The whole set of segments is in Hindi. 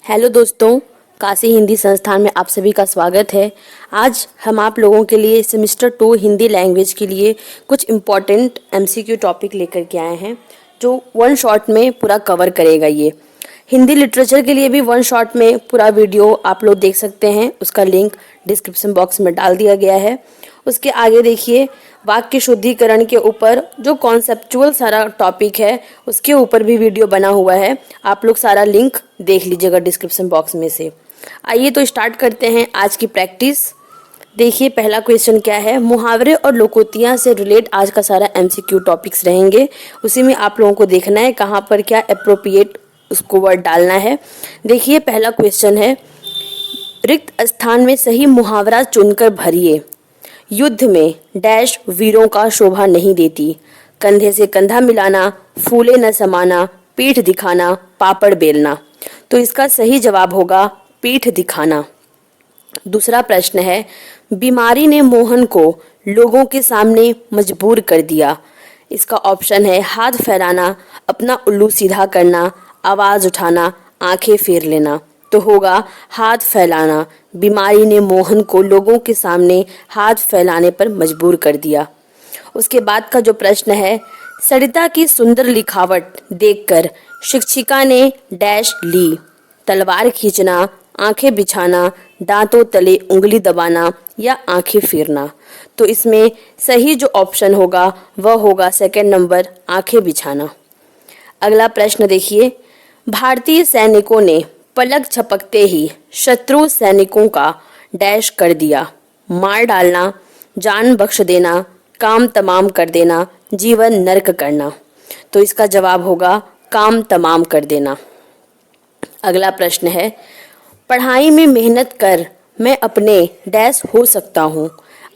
हेलो दोस्तों, काशी हिंदी संस्थान में आप सभी का स्वागत है। आज हम आप लोगों के लिए सेमेस्टर 2 हिंदी लैंग्वेज के लिए कुछ इम्पॉर्टेंट एमसीक्यू टॉपिक लेकर के आए हैं जो वन शॉट में पूरा कवर करेगा। ये हिंदी लिटरेचर के लिए भी वन शॉट में पूरा वीडियो आप लोग देख सकते हैं, उसका लिंक डिस्क्रिप्शन बॉक्स में डाल दिया गया है। उसके आगे देखिए, वाक्य शुद्धिकरण के ऊपर जो कॉन्सेप्चुअल सारा टॉपिक है उसके ऊपर भी वीडियो बना हुआ है। आप लोग सारा लिंक देख लीजिएगा डिस्क्रिप्शन बॉक्स में से। आइए तो स्टार्ट करते हैं आज की प्रैक्टिस। देखिए पहला क्वेश्चन क्या है, मुहावरे और लोकोक्तियां से रिलेट आज का सारा एमसीक्यू टॉपिक्स रहेंगे। उसी में आप लोगों को देखना है कहाँ पर क्या अप्रोप्रिएट उसको वर्ड डालना है। देखिए पहला क्वेश्चन है, रिक्त स्थान में सही मुहावरा चुनकर भरिए। युद्ध में डैश वीरों का शोभा नहीं देती, कंधे से कंधा मिलाना, फूले न समाना, पीठ दिखाना, पापड़ बेलना। तो इसका सही जवाब होगा पीठ दिखाना। दूसरा प्रश्न है, बीमारी ने मोहन को लोगों के सामने मजबूर कर दिया। इसका ऑप्शन है हाथ फैलाना, अपना उल्लू सीधा करना, आवाज उठाना, आंखें फेर लेना। तो होगा हाथ फैलाना। बीमारी ने मोहन को लोगों के सामने हाथ फैलाने पर मजबूर कर दिया। उसके बाद का जो प्रश्न है, सरिता की सुंदर लिखावट देखकर शिक्षिका ने डैश ली। तलवार खींचना, आंखें बिछाना, दांतों तले उंगली दबाना या आंखें फेरना। तो इसमें सही जो ऑप्शन होगा वह होगा सेकंड नंबर, आंखें बिछाना। अगला प्रश्न देखिए, भारतीय सैनिकों ने पलक झपकते ही शत्रु सैनिकों का डैश कर दिया। मार डालना, जान बख्श देना, काम तमाम कर देना, जीवन नर्क करना। तो इसका जवाब होगा काम तमाम कर देना। अगला प्रश्न है, पढ़ाई में मेहनत कर मैं अपने डैश हो सकता हूँ।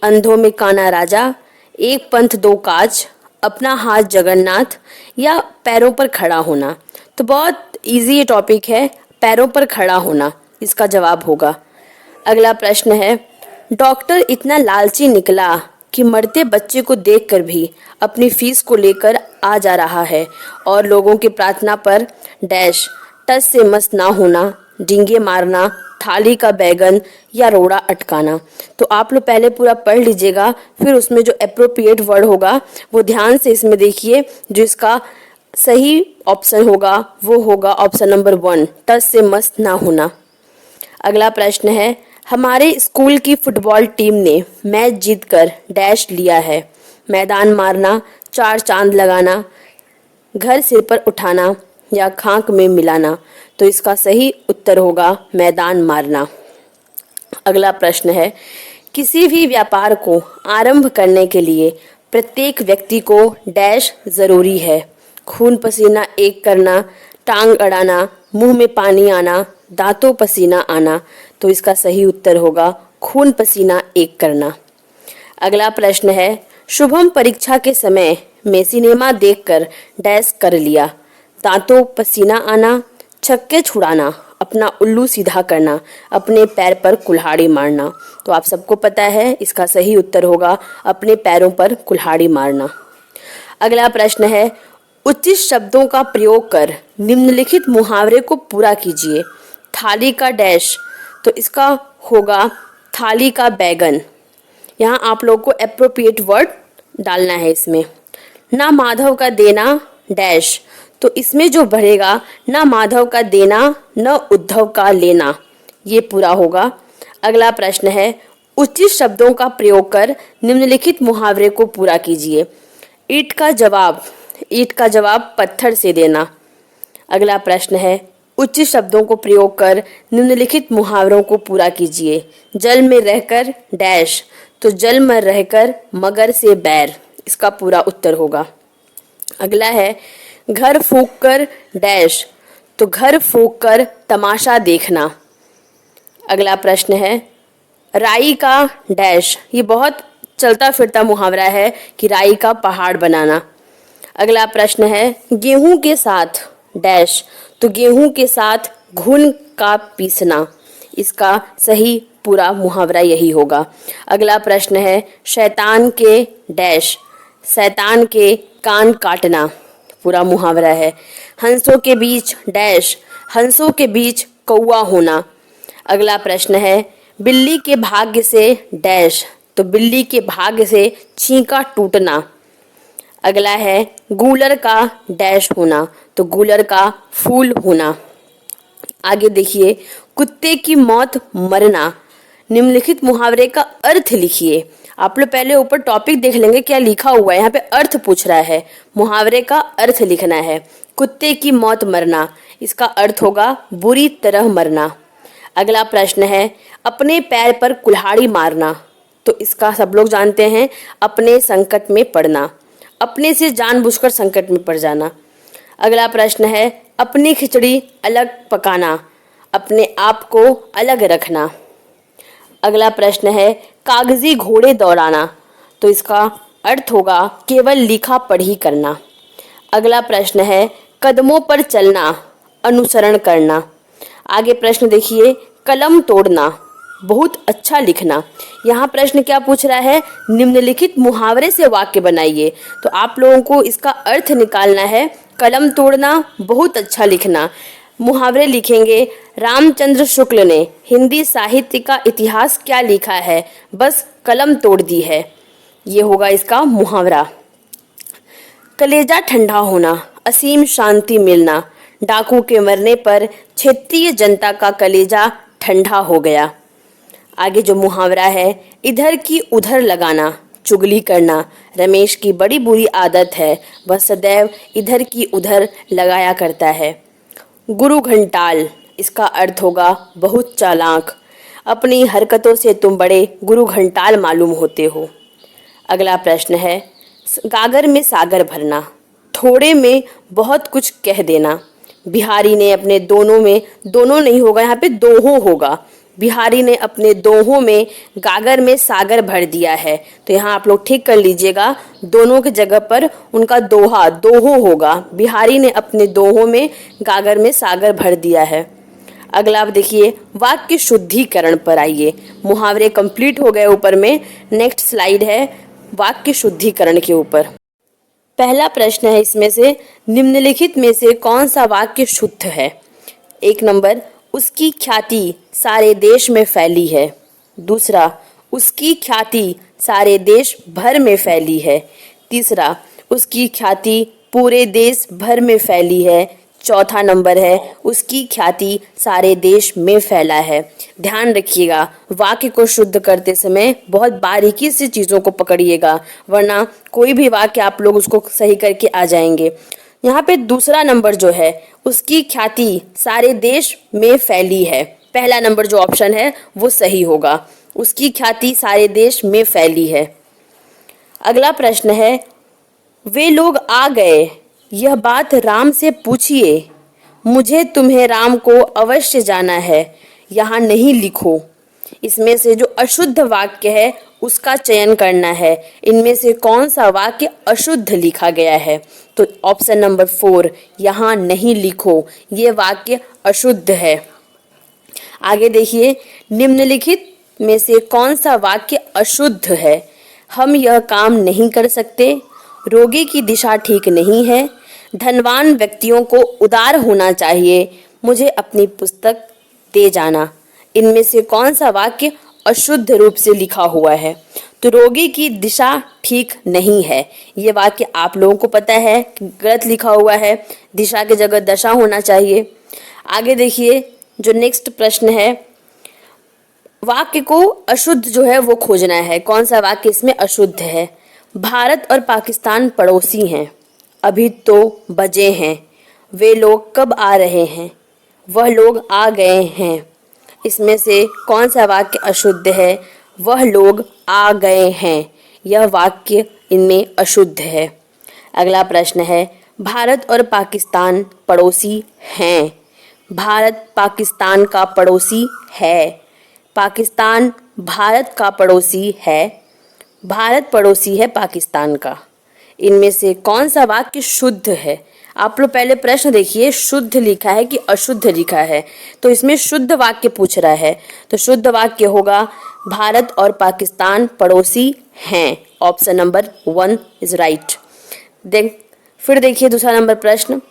अंधों में काना राजा, एक पंथ दो काज, अपना हाथ जगन्नाथ या पैरों पर खड़ा होना। तो बहुत इजी ये टॉपिक है, पैरों पर खड़ा होना इसका जवाब होगा। अगला प्रश्न है, डॉक्टर इतना लालची निकला कि मरते बच्चे को देखकर भी अपनी फीस को लेकर आ जा रहा है और लोगों की प्रार्थना पर डैश टस से मस ना होना, डींगे मारना, थाली का बैगन या रोड़ा अटकाना। तो आप लोग पहले पूरा पढ़ लीजिएगा, फिर उसमें जो अप्रोप्रिएट वर्ड होगा वो ध्यान से इसमें देखिए। जो इसका सही ऑप्शन होगा वो होगा ऑप्शन नंबर 1, टस से मस ना होना। अगला प्रश्न है, हमारे स्कूल की फुटबॉल टीम ने मैच जीतकर डैश लिया है। मैदान मारना, चार चांद लगाना, घर सिर पर उठाना या खाक में मिलाना। तो इसका सही उत्तर होगा मैदान मारना। अगला प्रश्न है, किसी भी व्यापार को आरंभ करने के लिए प्रत्येक व्यक्ति को डैश जरूरी है। खून पसीना एक करना, टांग अड़ाना, मुंह में पानी आना, दांतों पसीना आना। तो इसका सही उत्तर होगा खून पसीना एक करना। अगला प्रश्न है, शुभम परीक्षा के समय में सिनेमा देखकर डैश कर लिया। दांतों पसीना आना, छक्के छुड़ाना, अपना उल्लू सीधा करना, अपने पैर पर कुल्हाड़ी मारना। तो आप सबको पता है इसका सही उत्तर होगा अपने पैरों पर कुल्हाड़ी मारना। अगला प्रश्न है, उचित शब्दों का प्रयोग कर निम्नलिखित मुहावरे को पूरा कीजिए। थाली का डैश, तो इसका होगा थाली का बैगन। यहाँ आप लोग को अप्रोप्रिएट वर्ड डालना है इसमें। ना माधव का देना डैश, तो इसमें जो बढ़ेगा ना माधव का देना न उद्धव का लेना, ये पूरा होगा। अगला प्रश्न है, उचित शब्दों का प्रयोग कर निम्नलिखित मुहावरे को पूरा कीजिए। ईंट का जवाब पत्थर से देना। अगला प्रश्न है, उचित शब्दों को प्रयोग कर निम्नलिखित मुहावरों को पूरा कीजिए। जल में रहकर डैश, तो जल में रहकर मगर से बैर, इसका पूरा उत्तर होगा। अगला है, घर फूंक कर डैश, तो घर फूंक कर तमाशा देखना। अगला प्रश्न है, राई का डैश, ये बहुत चलता फिरता मुहावरा है कि राई का पहाड़ बनाना। अगला प्रश्न है, गेहूं के साथ डैश, तो गेहूं के साथ घुन का पीसना। इसका सही पूरा मुहावरा यही होगा। अगला प्रश्न है, शैतान के डैश, शैतान के कान काटना, पूरा मुहावरा है। हंसों के बीच डैश, हंसों के बीच कौआ होना। अगला प्रश्न है बिल्ली के भाग्य से डैश, तो बिल्ली के भाग्य से छींका टूटना। अगला है गूलर का डैश होना, तो गूलर का फूल होना। आगे देखिए कुत्ते की मौत मरना। निम्नलिखित मुहावरे का अर्थ लिखिए। आप लोग पहले ऊपर टॉपिक देख लेंगे क्या लिखा हुआ है, यहाँ पे अर्थ पूछ रहा है, मुहावरे का अर्थ लिखना है। कुत्ते की मौत मरना, इसका अर्थ होगा बुरी तरह मरना। अगला प्रश्न है अपने पैर पर कुल्हाड़ी मारना, तो इसका सब लोग जानते हैं अपने संकट में पड़ना, अपने से जानबूझकर संकट में पड़ जाना। अगला प्रश्न है अपनी खिचड़ी अलग पकाना, अपने आप को अलग रखना। अगला प्रश्न है कागजी घोड़े दौड़ाना, तो इसका अर्थ होगा केवल लिखा पढ़ी करना। अगला प्रश्न है कदमों पर चलना, अनुसरण करना। आगे प्रश्न देखिए कलम तोड़ना, बहुत अच्छा लिखना। यहाँ प्रश्न क्या पूछ रहा है, निम्नलिखित मुहावरे से वाक्य बनाइए। तो आप लोगों को इसका अर्थ निकालना है कलम तोड़ना, बहुत अच्छा लिखना। मुहावरे लिखेंगे रामचंद्र शुक्ल ने हिंदी साहित्य का इतिहास क्या लिखा है, बस कलम तोड़ दी है। ये होगा इसका मुहावरा। कलेजा ठंडा होना, असीम शांति मिलना। डाकू के मरने पर क्षेत्रीय जनता का कलेजा ठंडा हो गया। आगे जो मुहावरा है इधर की उधर लगाना, चुगली करना। रमेश की बड़ी बुरी आदत है, वह सदैव इधर की उधर लगाया करता है। गुरु घंटाल, इसका अर्थ होगा बहुत चालाक। अपनी हरकतों से तुम बड़े गुरु घंटाल मालूम होते हो। अगला प्रश्न है गागर में सागर भरना, थोड़े में बहुत कुछ कह देना। बिहारी ने अपने दोनों में, दोनों नहीं होगा यहाँ पे दोहों होगा, बिहारी ने अपने दोहों में गागर में सागर भर दिया है। तो यहाँ आप लोग ठीक कर लीजिएगा, दोनों की जगह पर उनका दोहा दोहों होगा। बिहारी ने अपने दोहों में गागर में सागर भर दिया है। अगला आप देखिए वाक्य शुद्धिकरण पर आइए। मुहावरे कंप्लीट हो गए ऊपर में, नेक्स्ट स्लाइड है वाक्य शुद्धिकरण के ऊपर। पहला प्रश्न है इसमें से निम्नलिखित में से कौन सा वाक्य शुद्ध है। 1 नंबर उसकी ख्याति सारे देश में फैली है। दूसरा उसकी ख्याति सारे देश भर में फैली है। तीसरा उसकी ख्याति पूरे देश भर में फैली है। चौथा नंबर है उसकी ख्याति सारे देश में फैला है। ध्यान रखिएगा वाक्य को शुद्ध करते समय बहुत बारीकी से चीज़ों को पकड़िएगा, वरना कोई भी वाक्य आप लोग उसको सही करके आ जाएंगे। यहाँ पे दूसरा नंबर जो है उसकी ख्याति सारे देश में फैली है, पहला नंबर जो ऑप्शन है वो सही होगा, उसकी ख्याति सारे देश में फैली है। अगला प्रश्न है वे लोग आ गए, यह बात राम से पूछिए, मुझे तुम्हें राम को अवश्य जाना है, यहाँ नहीं लिखो। इसमें से जो अशुद्ध वाक्य है उसका चयन करना है। इनमें से कौन सा वाक्य अशुद्ध लिखा गया है, तो ऑप्शन नंबर 4 यहाँ नहीं लिखो, ये वाक्य अशुद्ध है। आगे देखिए निम्नलिखित में से कौन सा वाक्य अशुद्ध है। हम यह काम नहीं कर सकते, रोगी की दिशा ठीक नहीं है, धनवान व्यक्तियों को उदार होना चाहिए, मुझे अपनी पुस्तक दे जाना। इनमें से कौन सा वाक्य अशुद्ध रूप से लिखा हुआ है, तो रोगी की दिशा ठीक नहीं है, ये वाक्य आप लोगों को पता है गलत लिखा हुआ है, दिशा की जगह दशा होना चाहिए। आगे देखिए जो नेक्स्ट प्रश्न है वाक्य को अशुद्ध जो है वो खोजना है, कौन सा वाक्य इसमें अशुद्ध है। भारत और पाकिस्तान पड़ोसी हैं, अभी तो बजे हैं, वे लोग कब आ रहे हैं, वह लोग आ गए हैं। इसमें से कौन सा वाक्य अशुद्ध है, वह लोग आ गए हैं, यह वाक्य इनमें अशुद्ध है। अगला प्रश्न है भारत और पाकिस्तान पड़ोसी हैं, भारत पाकिस्तान का पड़ोसी है, पाकिस्तान भारत का पड़ोसी है, भारत पड़ोसी है पाकिस्तान का। इनमें से कौन सा वाक्य शुद्ध है। आप लोग पहले प्रश्न देखिए शुद्ध लिखा है कि अशुद्ध लिखा है, तो इसमें शुद्ध वाक्य पूछ रहा है, तो शुद्ध वाक्य होगा भारत और पाकिस्तान पड़ोसी हैं, ऑप्शन नंबर 1 इज राइट। फिर देखिए दूसरा नंबर प्रश्न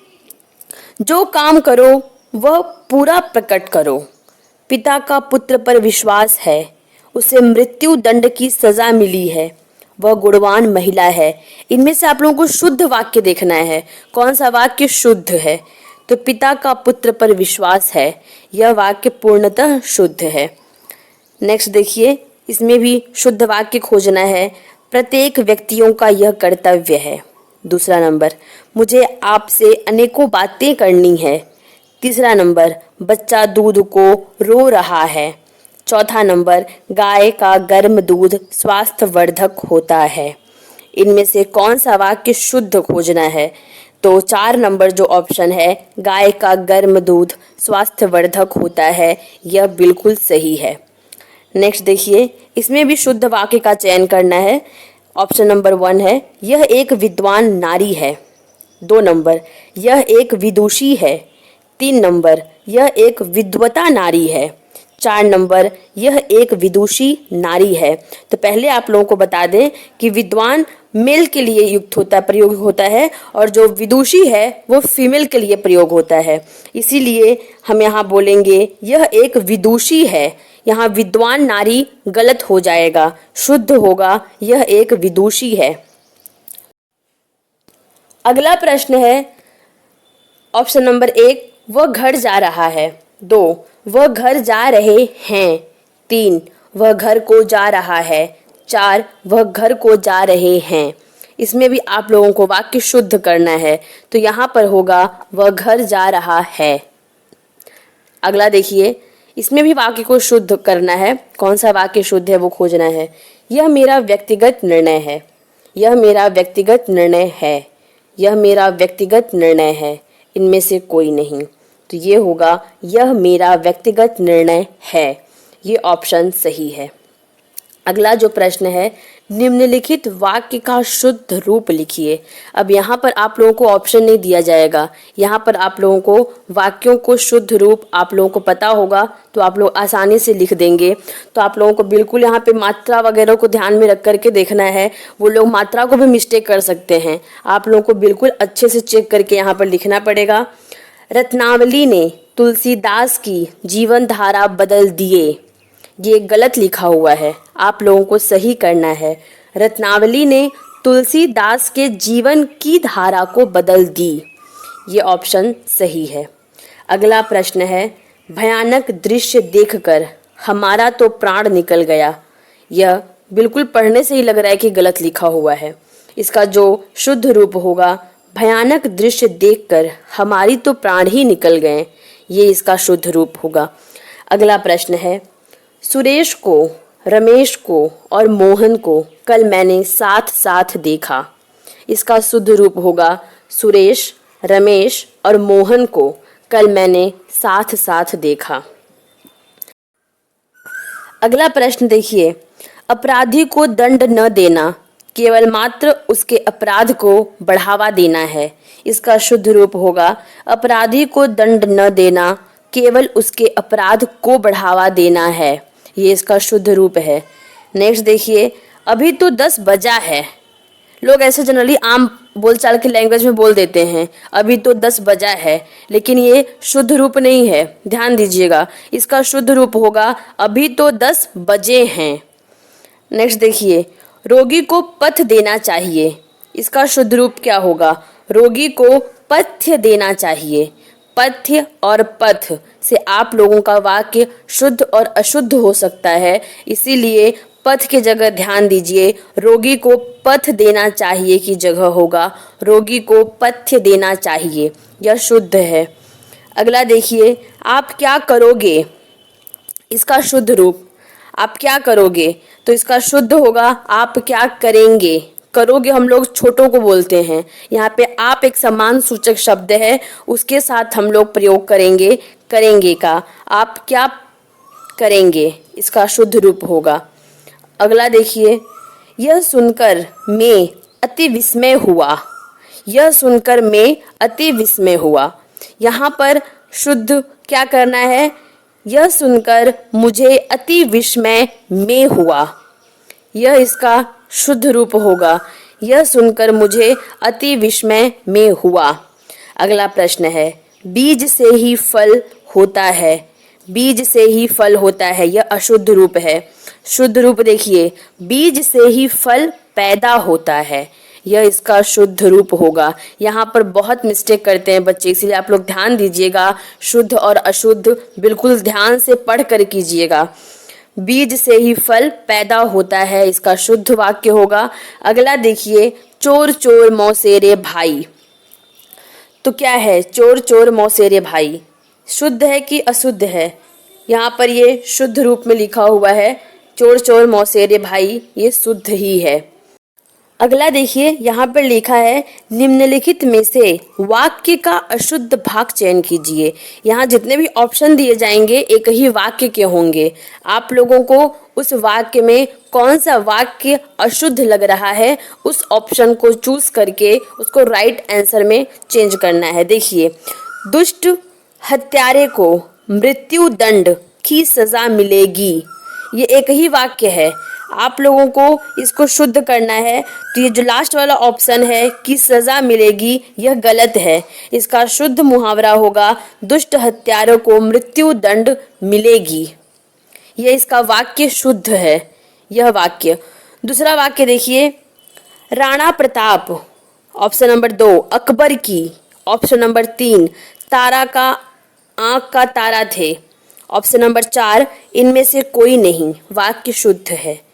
जो काम करो वह पूरा प्रकट करो। पिता का पुत्र पर विश्वास है, उसे मृत्यु दंड की सजा मिली है, वह गुणवान महिला है। इनमें से आप लोगों को शुद्ध वाक्य देखना है, कौन सा वाक्य शुद्ध है। तो पिता का पुत्र पर विश्वास है, यह वाक्य पूर्णतः शुद्ध है। नेक्स्ट देखिए, इसमें भी शुद्ध वाक्य खोजना है। प्रत्येक व्यक्तियों का यह कर्तव्य है। दूसरा नंबर, मुझे आपसे अनेकों बातें करनी है। तीसरा नंबर, बच्चा दूध को रो रहा है। चौथा नंबर, गाय का गर्म दूध स्वास्थ्यवर्धक होता है। इनमें से कौन सा वाक्य शुद्ध खोजना है। तो 4 नंबर जो ऑप्शन है, गाय का गर्म दूध स्वास्थ्यवर्धक होता है, यह बिल्कुल सही है। नेक्स्ट देखिए, इसमें भी शुद्ध वाक्य का चयन करना है। ऑप्शन नंबर 1 है, यह एक विद्वान नारी है। 2 नंबर, यह एक विदुषी है। 3 नंबर, यह एक विद्वता नारी है। 4 नंबर, यह एक विदुषी नारी है। तो पहले आप लोगों को बता दें कि विद्वान मेल के लिए युक्त होता प्रयोग होता है और जो विदुषी है वो फीमेल के लिए प्रयोग होता है। इसीलिए हम यहाँ बोलेंगे यह एक विदुषी है। यहाँ विद्वान नारी गलत हो जाएगा, शुद्ध होगा यह एक विदुषी है। अगला प्रश्न है ऑप्शन नंबर 1, वह घर जा रहा है। 2, वह घर जा रहे हैं। 3, वह घर को जा रहा है। 4, वह घर को जा रहे हैं। इसमें भी आप लोगों को वाक्य शुद्ध करना है, तो यहाँ पर होगा वह घर जा रहा है। अगला देखिए, इसमें भी वाक्य को शुद्ध करना है। कौन सा वाक्य शुद्ध है वो खोजना है। यह मेरा व्यक्तिगत निर्णय है। यह मेरा व्यक्तिगत निर्णय है। यह मेरा व्यक्तिगत निर्णय है। इनमें से कोई नहीं, तो ये होगा यह मेरा व्यक्तिगत निर्णय है। ये ऑप्शन सही है। अगला जो प्रश्न है, निम्नलिखित वाक्य का शुद्ध रूप लिखिए। अब यहाँ पर आप लोगों को ऑप्शन नहीं दिया जाएगा, यहाँ पर आप लोगों को वाक्यों को शुद्ध रूप आप लोगों को पता होगा तो आप लोग आसानी से लिख देंगे। तो आप लोगों को बिल्कुल यहाँ पे मात्रा वगैरह को ध्यान में रख करके देखना है। वो लोग मात्रा को भी मिस्टेक कर सकते हैं, आप लोगों को बिल्कुल अच्छे से चेक करके यहाँ पर लिखना पड़ेगा। रत्नावली ने तुलसीदास की जीवन धारा बदल दिए। ये गलत लिखा हुआ है, आप लोगों को सही करना है। रत्नावली ने तुलसीदास के जीवन की धारा को बदल दी। ये ऑप्शन सही है। अगला प्रश्न है, भयानक दृश्य देखकर हमारा तो प्राण निकल गया। यह बिल्कुल पढ़ने से ही लग रहा है कि गलत लिखा हुआ है। इसका जो शुद्ध रूप होगा, भयानक दृश्य देखकर हमारी तो प्राण ही निकल गए, ये इसका शुद्ध रूप होगा। अगला प्रश्न है, सुरेश को, रमेश को और मोहन को कल मैंने साथ साथ देखा। इसका शुद्ध रूप होगा, सुरेश, रमेश और मोहन को कल मैंने साथ साथ देखा। अगला प्रश्न देखिए, अपराधी को दंड न देना केवल मात्र उसके अपराध को बढ़ावा देना है। इसका शुद्ध रूप होगा, अपराधी को दंड न देना केवल उसके अपराध को बढ़ावा देना है। ये इसका शुद्ध रूप है। नेक्स्ट देखिए, अभी तो 10 बजा है। लोग ऐसे जनरली आम बोलचाल की लैंग्वेज में बोल देते हैं अभी तो 10 बजा है, लेकिन ये शुद्ध रूप नहीं है, ध्यान दीजिएगा। इसका शुद्ध रूप होगा, अभी तो 10 बजे हैं। नेक्स्ट देखिए, रोगी को पथ देना चाहिए। इसका शुद्ध रूप क्या होगा, रोगी को पथ्य देना चाहिए। पथ्य और पथ से आप लोगों का वाक्य शुद्ध और अशुद्ध हो सकता है, इसीलिए पथ की जगह ध्यान दीजिए, रोगी को पथ देना चाहिए की जगह होगा रोगी को पथ्य देना चाहिए, यह शुद्ध है। अगला देखिए, आप क्या करोगे। इसका शुद्ध रूप, आप क्या करोगे, तो इसका शुद्ध होगा, आप क्या करेंगे। करोगे हम लोग छोटों को बोलते हैं, यहाँ पे आप एक समान सूचक शब्द है, उसके साथ हम लोग प्रयोग करेंगे करेंगे का। आप क्या करेंगे, इसका शुद्ध रूप होगा। अगला देखिए, यह सुनकर मैं अति विस्मय हुआ। यह सुनकर मैं अति विस्मय हुआ, यहाँ पर शुद्ध क्या करना है, यह सुनकर मुझे अति विस्मय में हुआ, यह इसका शुद्ध रूप होगा। यह सुनकर मुझे अति विस्मय में हुआ। अगला प्रश्न है, बीज से ही फल होता है, बीज से ही फल होता है, यह अशुद्ध रूप है। शुद्ध रूप देखिए, बीज से ही फल पैदा होता है, यह इसका शुद्ध रूप होगा। यहाँ पर बहुत मिस्टेक करते हैं बच्चे, इसलिए आप लोग ध्यान दीजिएगा, शुद्ध और अशुद्ध बिल्कुल ध्यान से पढ़ कर कीजिएगा। बीज से ही फल पैदा होता है, इसका शुद्ध वाक्य होगा। अगला देखिए, चोर चोर मौसेरे भाई। तो क्या है चोर चोर मौसेरे भाई, शुद्ध है कि अशुद्ध है? यहाँ पर ये शुद्ध रूप में लिखा हुआ है, चोर चोर मौसेरे भाई, ये शुद्ध ही है। अगला देखिए, यहाँ पर लिखा है निम्नलिखित में से वाक्य का अशुद्ध भाग चयन कीजिए। यहाँ जितने भी ऑप्शन दिए जाएंगे एक ही वाक्य के होंगे। आप लोगों को उस वाक्य में कौन सा वाक्य अशुद्ध लग रहा है उस ऑप्शन को चूज करके उसको राइट आंसर में चेंज करना है। देखिए, दुष्ट हत्यारे को मृत्यु दंड की सजा मिलेगी, ये एक ही वाक्य है। आप लोगों को इसको शुद्ध करना है, तो ये जो लास्ट वाला ऑप्शन है कि सजा मिलेगी, यह गलत है। इसका शुद्ध मुहावरा होगा दुष्ट हत्यारों को मृत्यु दंड मिलेगी, यह इसका वाक्य शुद्ध है, यह वाक्य। दूसरा वाक्य देखिए, राणा प्रताप, ऑप्शन नंबर 2 अकबर की, ऑप्शन नंबर 3 तारा का आंख का तारा थे, ऑप्शन नंबर 4 इनमें से कोई नहीं, वाक्य शुद्ध है।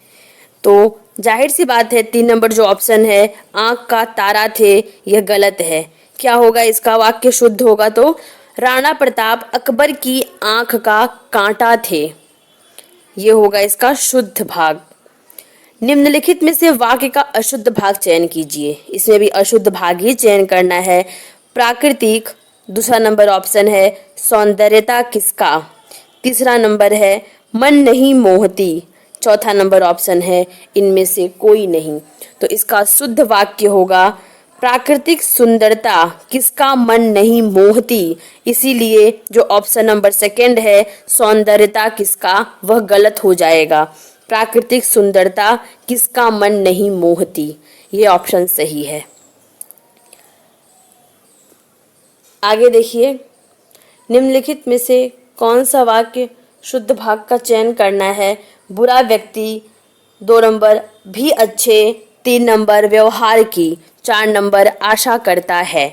तो जाहिर सी बात है 3 नंबर जो ऑप्शन है आंख का तारा थे, यह गलत है। क्या होगा इसका वाक्य शुद्ध होगा? तो राणा प्रताप अकबर की आंख का कांटा थे, ये होगा इसका शुद्ध भाग। निम्नलिखित में से वाक्य का अशुद्ध भाग चयन कीजिए, इसमें भी अशुद्ध भाग ही चयन करना है। प्राकृतिक, दूसरा नंबर ऑप्शन है सौंदर्यता किसका, तीसरा नंबर है मन नहीं मोहती, चौथा नंबर ऑप्शन है इनमें से कोई नहीं। तो इसका शुद्ध वाक्य होगा प्राकृतिक सुंदरता किसका मन नहीं मोहती, इसीलिए जो ऑप्शन नंबर सेकंड है सौंदर्यता किसका, वह गलत हो जाएगा। प्राकृतिक सुंदरता किसका मन नहीं मोहती, ये ऑप्शन सही है। आगे देखिए, निम्नलिखित में से कौन सा वाक्य शुद्ध भाग का चयन करना है? बुरा व्यक्ति, 2 नंबर भी अच्छे, 3 नंबर व्यवहार की, 4 नंबर आशा करता है।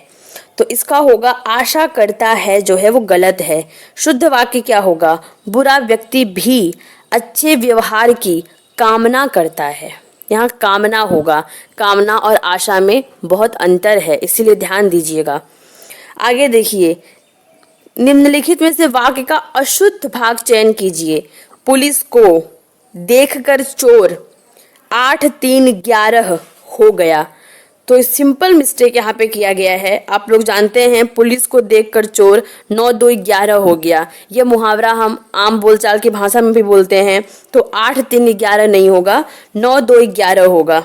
तो इसका होगा आशा करता है जो है वो गलत है। शुद्ध वाक्य क्या होगा? बुरा व्यक्ति भी अच्छे व्यवहार की कामना करता है, यहाँ कामना होगा। कामना और आशा में बहुत अंतर है, इसीलिए ध्यान दीजिएगा। आगे देखिए, निम्नलिखित में से वाक्य का अशुद्ध भाग चयन कीजिए। पुलिस को देखकर चोर 8-3-11 हो गया। तो सिंपल मिस्टेक यहाँ पे किया गया है। आप लोग जानते हैं पुलिस को देखकर चोर 9-2-11 हो गया। यह मुहावरा हम आम बोलचाल की भाषा में भी बोलते हैं। तो 8-3-11 नहीं होगा, 9-2-11 होगा।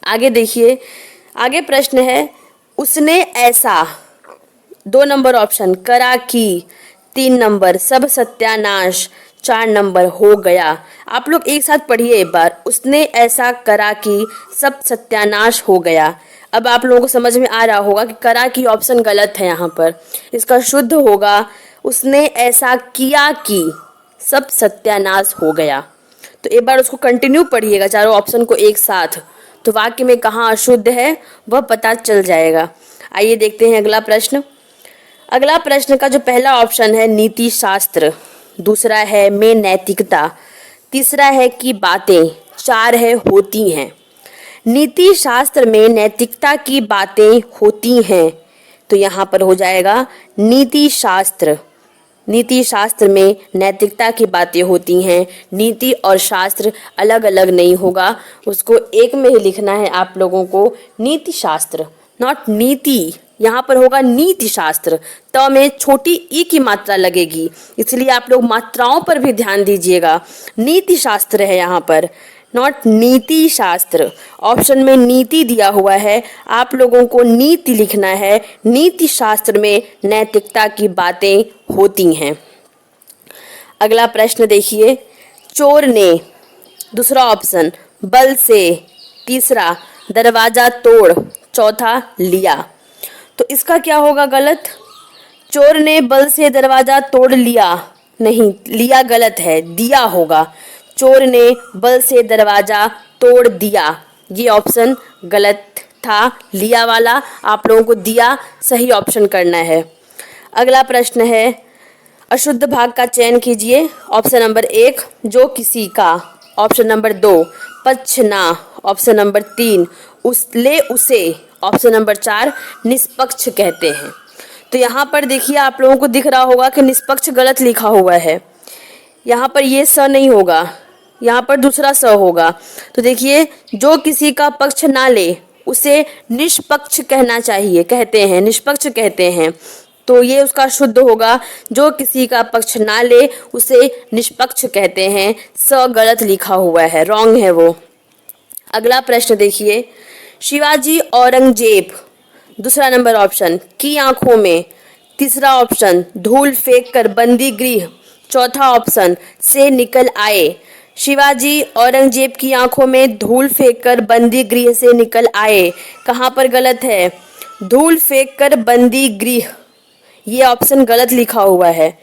आगे देखिए, आगे प्रश्न है उसने ऐसा, 2 नंबर ऑप्शन करा कि, 3 नंबर सब सत्यानाश, 4 नंबर हो गया। आप लोग एक साथ पढ़िए एक बार, उसने ऐसा करा कि सब सत्यानाश हो गया। अब आप लोगों को समझ में आ रहा होगा कि करा की ऑप्शन गलत है। यहाँ पर इसका शुद्ध होगा उसने ऐसा किया कि सब सत्यानाश हो गया। तो एक बार उसको कंटिन्यू पढ़िएगा, चारों ऑप्शन को एक साथ, तो वाक्य में कहाँ अशुद्ध है वह पता चल जाएगा। आइए देखते हैं अगला प्रश्न। अगला प्रश्न का जो पहला ऑप्शन है नीति शास्त्र, दूसरा है में नैतिकता, तीसरा है कि बातें, 4 है होती हैं। नीति शास्त्र में नैतिकता की बातें होती हैं, तो यहाँ पर हो जाएगा नीति शास्त्र। नीति शास्त्र में नैतिकता की बातें होती हैं। नीति और शास्त्र अलग अलग नहीं होगा, उसको एक में ही लिखना है आप लोगों को, नीति शास्त्र, नॉट नीति। यहाँ पर होगा नीति शास्त्र, त में छोटी ई की मात्रा लगेगी, इसलिए आप लोग मात्राओं पर भी ध्यान दीजिएगा। नीति शास्त्र है यहाँ पर, नॉट नीति शास्त्र। ऑप्शन में नीति दिया हुआ है, आप लोगों को नीति लिखना है। नीति शास्त्र में नैतिकता की बातें होती हैं। अगला प्रश्न देखिए, चोर ने, दूसरा ऑप्शन बल से, तीसरा दरवाजा तोड़, चौथा लिया। तो इसका क्या होगा गलत? चोर ने बल से दरवाजा तोड़ लिया, नहीं, लिया गलत है, दिया होगा। चोर ने बल से दरवाजा तोड़ दिया, ये ऑप्शन गलत था, लिया वाला। आप लोगों को दिया सही ऑप्शन करना है। अगला प्रश्न है, अशुद्ध भाग का चयन कीजिए। ऑप्शन नंबर 1 जो किसी का, ऑप्शन नंबर 2 पक्ष ना, ऑप्शन नंबर 3 उसे, ऑप्शन नंबर 4 निष्पक्ष कहते हैं। तो यहाँ पर देखिए आप लोगों को दिख रहा होगा कि निष्पक्ष गलत लिखा हुआ है। यहाँ पर ये स नहीं होगा, यहाँ पर दूसरा स होगा। तो देखिए जो किसी का पक्ष ना ले उसे निष्पक्ष कहना चाहिए, कहते हैं, निष्पक्ष कहते हैं। तो ये उसका शुद्ध होगा, जो किसी का पक्ष ना ले उसे निष्पक्ष कहते हैं। स गलत लिखा हुआ है, रॉन्ग है वो। अगला प्रश्न देखिए, शिवाजी औरंगजेब, दूसरा नंबर ऑप्शन, की आंखों में, तीसरा ऑप्शन धूल फेंक कर बंदी गृह, चौथा ऑप्शन से निकल आए। शिवाजी औरंगजेब की आंखों में धूल फेंक कर बंदी गृह से निकल आए, कहाँ पर गलत है? धूल फेंक कर बंदी गृह, ये ऑप्शन गलत लिखा हुआ है।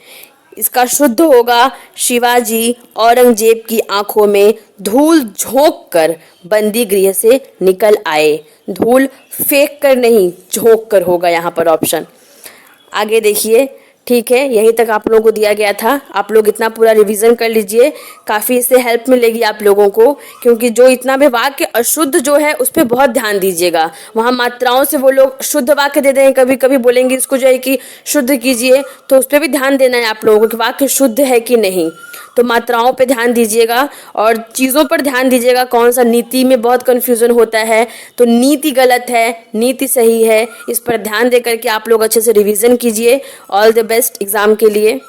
इसका शुद्ध होगा, शिवाजी औरंगजेब की आंखों में धूल झोंक कर बंदी गृह से निकल आए। धूल फेंक कर नहीं, झोंक कर होगा यहाँ पर ऑप्शन। आगे देखिए, ठीक है, यहीं तक आप लोगों को दिया गया था। आप लोग इतना पूरा रिवीजन कर लीजिए, काफ़ी इससे हेल्प मिलेगी आप लोगों को, क्योंकि जो इतना भी वाक्य अशुद्ध जो है उस पर बहुत ध्यान दीजिएगा। वहाँ मात्राओं से वो लोग शुद्ध वाक्य दे देंगे, कभी कभी बोलेंगे इसको जो है कि शुद्ध कीजिए, तो उस पर भी ध्यान देना है आप लोगों को कि वाक्य शुद्ध है कि नहीं। तो मात्राओं पे ध्यान दीजिएगा और चीज़ों पर ध्यान दीजिएगा। कौन सा नीति में बहुत कन्फ्यूज़न होता है, तो नीति गलत है, नीति सही है। इस पर ध्यान दे करके आप लोग अच्छे से रिवीजन कीजिए। ऑल द बेस्ट एग्ज़ाम के लिए।